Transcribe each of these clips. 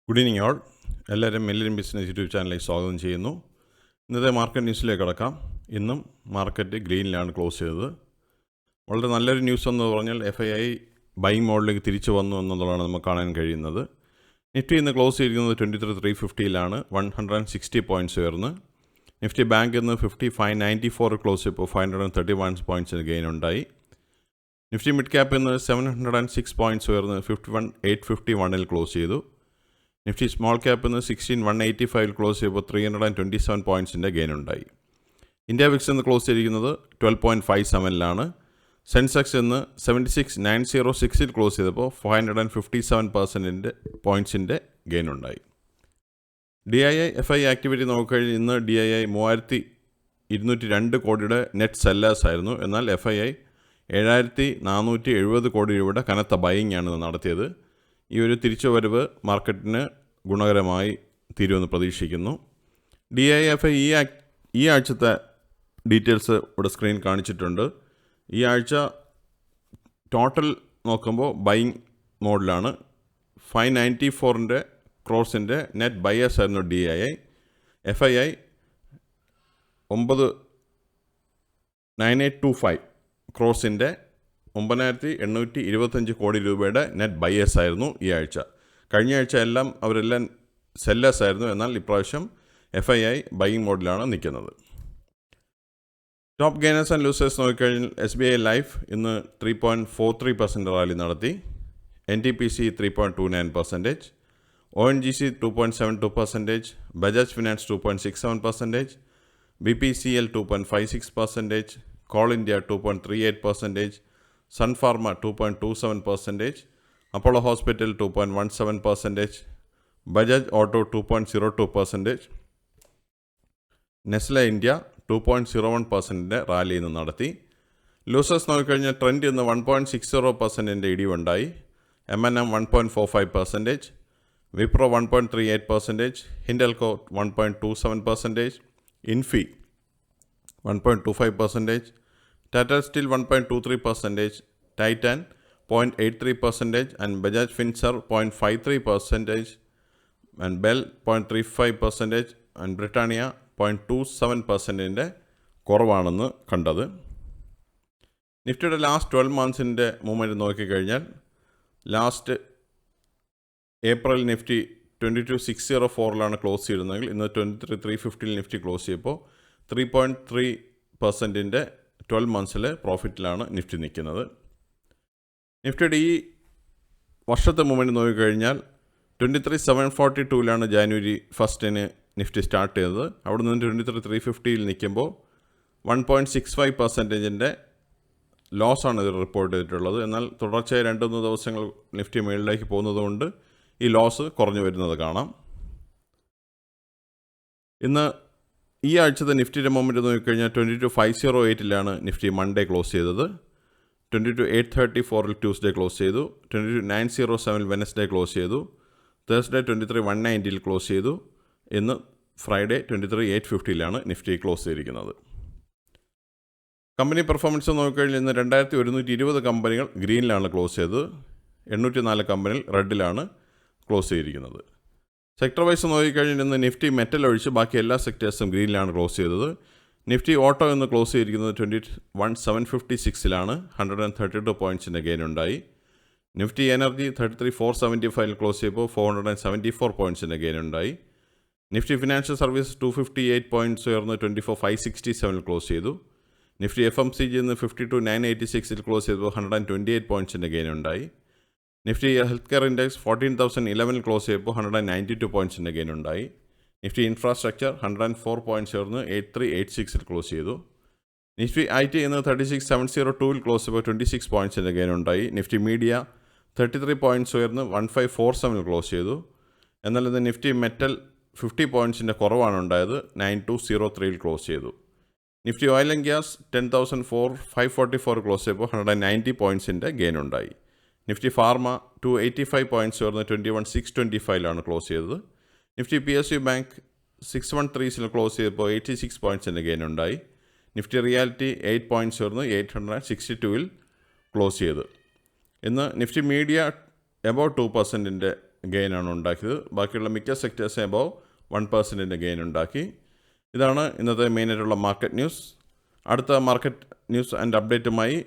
Good evening all. എല്ലാവരും മെല്ലിൻ business YouTube ചാനലിലേക്ക് സ്വാഗതം ചെയ്യുന്നു. ഇന്നത്തെ മാർക്കറ്റ് ന്യൂസിലേക്ക് കടക്കാം. ഇന്നും മാർക്കറ്റ് ഗ്രീനിലാണ് ക്ലോസ് ചെയ്തത്. വളരെ നല്ലൊരു ന്യൂസ് എന്ന് പറഞ്ഞാൽ FII ബൈങ് മോഡിലേക്ക് തിരിച്ചു വന്നു എന്നുള്ളതാണ് നമുക്ക് കാണാൻ കഴിയുന്നത്. നിഫ്റ്റി ഇന്ന് ക്ലോസ് ചെയ്തിരിക്കുന്നത് 23,350 160 പോയിൻറ്റ്സ് ഉയർന്ന്. നിഫ്റ്റി ബാങ്ക് ഇന്ന് 5594 ക്ലോസ് ചെയ്തപ്പോൾ 531 പോയിൻറ്റ്സിന് ഗെയിൻ ഉണ്ടായി. നിഫ്റ്റി മിഡ് ക്യാപ്പ് ഇന്ന് 706 പോയിൻറ്റ്സ് ഉയർന്ന് 51,851 ക്ലോസ് ചെയ്തു. നിഫ്റ്റി സ്മോൾ ക്യാപ്പ് ഇന്ന് 16,185 ക്ലോസ് ചെയ്യുമ്പോൾ 327 പോയിൻറ്റ്സിൻ്റെ ഗെയിൻ ഉണ്ടായി. ഇന്ത്യ വിക്സ് ഇന്ന് ക്ലോസ് ചെയ്തിരിക്കുന്നത് 12.57 സെൻസെക്സ് ഇന്ന് 76,906 ക്ലോസ് ചെയ്തപ്പോൾ 557 പോയിൻറ്റ്സിൻ്റെ ഗെയിൻ ഉണ്ടായി. DII FI ആക്ടിവിറ്റി നോക്കിക്കഴിഞ്ഞാൽ ഇന്ന് DII 3,202 കോടിയുടെ നെറ്റ് സെല്ലേഴ്സ് ആയിരുന്നു. എന്നാൽ FII 7,470 കോടി രൂപയുടെ കനത്ത ബൈയിങ് ആണ് നടത്തിയത്. ഈ ഒരു തിരിച്ചുവരവ് മാർക്കറ്റിന് ഗുണകരമായി തീരുമെന്ന് പ്രതീക്ഷിക്കുന്നു. DIFI ഈ ആഴ്ചത്തെ ഡീറ്റെയിൽസ് ഇവിടെ സ്ക്രീൻ കാണിച്ചിട്ടുണ്ട്. ഈ ആഴ്ച ടോട്ടൽ നോക്കുമ്പോൾ ബൈയിങ് മോഡിലാണ്. 594 ക്രോസിൻ്റെ നെറ്റ് ബയേഴ്സ് ആയിരുന്നു DII. FII 9,9825 ക്രോസിൻ്റെ 9,825 കോടി രൂപയുടെ നെറ്റ് ബയേഴ്സ് ആയിരുന്നു ഈ ആഴ്ച. കഴിഞ്ഞ ആഴ്ച അവരെല്ലാം സെല്ലേഴ്സ് ആയിരുന്നു. എന്നാൽ ഇപ്രാവശ്യം FII ബൈയിങ് മോഡിലാണ് നിൽക്കുന്നത്. ടോപ്പ് ഗെയിനേഴ്സ് ആൻഡ് ലൂസേഴ്സ് നോക്കിക്കഴിഞ്ഞാൽ SBI ലൈഫ് ഇന്ന് 3.43% റാലി നടത്തി. NTPC 3.29%, ONGC 2.72%, Bajaj finance 2.67%, BPCL 2.56%, coal India 2.38%, Sun pharma 2.27%, Apollo hospital 2.17%, Bajaj auto 2.02%, Nestle India 2.01% rally ഇന്ന് നടത്തി. ലൂസേഴ്സ് നോക്കിക്കഴിഞ്ഞാൽ ട്രെൻഡ് ഇന്ന് 1.60% ഇടിവുണ്ടായി. M&M 1.45%, Wipro 1.38%, Hindalco 1.27%, Infy 1.25%, Tata steel 1.23%, Titan 0.83%, and Bajaj Finserv 0.53%, and Bell 0.35%, and Britannia 0.27% കുറവാണെന്ന് കണ്ടത്. നിഫ്റ്റിയുടെ ലാസ്റ്റ് 12 മന്ത്സിൻ്റെ മൂവ്മെൻറ്റ് നോക്കിക്കഴിഞ്ഞാൽ ലാസ്റ്റ് ഏപ്രിൽ നിഫ്റ്റി 22,604 ക്ലോസ് ചെയ്തിരുന്നെങ്കിൽ ഇന്ന് 23,350 നിഫ്റ്റി ക്ലോസ് ചെയ്തപ്പോൾ 3.3% 12 മന്ത്സിലെ പ്രോഫിറ്റിലാണ് നിഫ്റ്റി നിൽക്കുന്നത്. നിഫ്റ്റിയുടെ ഈ വർഷത്തെ മൂവ്മെൻറ്റ് നോക്കിക്കഴിഞ്ഞാൽ 23,742 ജാനുവരി 1 നിഫ്റ്റി സ്റ്റാർട്ട് ചെയ്തത്. അവിടെ നിന്ന് 23,350 നിൽക്കുമ്പോൾ 1.65% ലോസാണ് ഇത് റിപ്പോർട്ട് ചെയ്തിട്ടുള്ളത്. എന്നാൽ തുടർച്ചയായി 2-3 ദിവസങ്ങൾ നിഫ്റ്റി മുകളിലേക്ക് പോകുന്നതുകൊണ്ട് ഈ ലോസ് കുറഞ്ഞു വരുന്നത് കാണാം. ഇന്ന് ഈ ആഴ്ചത്തെ നിഫ്റ്റിയുടെ മൂവ്മെൻറ്റ് നോക്കിക്കഴിഞ്ഞാൽ 22,508 നിഫ്റ്റി മൺഡേ ക്ലോസ് ചെയ്തത്. 22,834 ട്യൂസ്ഡേ ക്ലോസ് ചെയ്തു. 22,907 വെനസ്ഡേ ക്ലോസ് ചെയ്തു. തേഴ്സ്ഡേ 23,190 ക്ലോസ് ചെയ്തു. ഇന്ന് ഫ്രൈഡേ 23,850 നിഫ്റ്റി ക്ലോസ് ചെയ്തിരിക്കുന്നത്. കമ്പനി പെർഫോമൻസ് നോക്കിക്കഴിഞ്ഞാൽ ഇന്ന് 2,120 കമ്പനികൾ ഗ്രീനിലാണ് ക്ലോസ് ചെയ്തത്. 804 കമ്പനികൾ റെഡിലാണ് ക്ലോസ് ചെയ്തിരിക്കുന്നത്. സെക്ടർ വൈസ് നോക്കിക്കഴിഞ്ഞാൽ ഇന്ന് നിഫ്റ്റി മെറ്റൽ ഒഴിച്ച് ബാക്കി എല്ലാ സെക്ടേഴ്സും ഗ്രീനിലാണ് ക്ലോസ് ചെയ്തത്. നിഫ്റ്റി ഓട്ടോ ഇന്ന് ക്ലോസ് ചെയ്തിരിക്കുന്നത് 21,756 132 പോയിൻറ്റ്സിൻ്റെ ഗെയിൻ ഉണ്ടായി. നിഫ്റ്റി എനർജി 33,475 ക്ലോസ് ചെയ്തപ്പോൾ 474 പോയിൻറ്റ്സിൻ്റെ ഗെയിൻ ഉണ്ടായി. നിഫ്റ്റി ഫിനാൻഷ്യൽ സർവീസ് 258 പോയിൻറ്റ്സ് ഉയർന്ന് 24,567 ക്ലോസ് ചെയ്തു. നിഫ്റ്റി FMCG ഇന്ന് 52,986 ക്ലോസ് ചെയ്തപ്പോൾ 128 പോയിൻറ്റ്സിൻ്റെ ഗെയിൻ ഉണ്ടായി. Nifty health care index 14,011 close ചെയ്തപ്പോൾ 192 പോയിൻറ്റ്സിൻ്റെ ഗെയിൻ ഉണ്ടായി. നിഫ്റ്റി ഇൻഫ്രാസ്ട്രക്ചർ 104 പോയിൻറ്റ്സ് ഉയർന്ന് 8386 ക്ലോസ് ചെയ്തു. നിഫ്റ്റി IT ഇന്ന് 36,702 ക്ലോസ് ചെയ്തപ്പോൾ 26 പോയിൻറ്റ്സിൻ്റെ ഗെയിൻ ഉണ്ടായി. നിഫ്റ്റി മീഡിയ 33 പോയിൻറ്റ്സ് ഉയർന്ന് 1547 ക്ലോസ് ചെയ്തു. എന്നാൽ ഇന്ന് നിഫ്റ്റി മെറ്റൽ 50 പോയിൻറ്റ്സിൻ്റെ കുറവാണ് ഉണ്ടായത്. 9203 ക്ലോസ് ചെയ്തു. Nifty oil and gas 10,544 close ചെയ്തപ്പോൾ 190 പോയിൻറ്റ്സിൻ്റെ ഗെയിൻ ഉണ്ടായി. നിഫ്റ്റി ഫാർമ 285 പോയിൻറ്റ്സ് ഉയർന്ന് 21,625 ക്ലോസ് ചെയ്തത്. നിഫ്റ്റി PSU ബാങ്ക് 613 ക്ലോസ് ചെയ്തപ്പോൾ 86 പോയിൻറ്റ്സിൻ്റെ ഗെയിൻ ഉണ്ടായി. നിഫ്റ്റി റിയാലിറ്റി 8 പോയിൻറ്റ്സ് ഉയർന്ന് 862 ക്ലോസ് ചെയ്ത്. ഇന്ന് നിഫ്റ്റി മീഡിയ എബൌട്ട് 2% ഗെയിനാണ് ഉണ്ടാക്കിയത്. ബാക്കിയുള്ള മിക്ക സെക്ടേഴ്സും എബോവ് 1% ഗെയിൻ ഉണ്ടാക്കി. ഇതാണ് ഇന്നത്തെ മെയിനായിട്ടുള്ള മാർക്കറ്റ് ന്യൂസ്. അടുത്ത മാർക്കറ്റ് ന്യൂസ് ആൻഡ് അപ്ഡേറ്റുമായി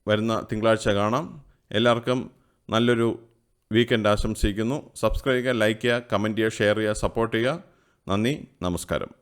വരുന്ന തിങ്കളാഴ്ച കാണാം. എല്ലാവർക്കും നല്ലൊരു വീക്കെൻഡ് ആശംസിക്കുന്നു. സബ്സ്ക്രൈബ് ചെയ്യുക, ലൈക്ക് ചെയ്യുക, കമൻറ്റ് ചെയ്യുക, ഷെയർ ചെയ്യുക, സപ്പോർട്ട് ചെയ്യുക. നന്ദി, നമസ്കാരം.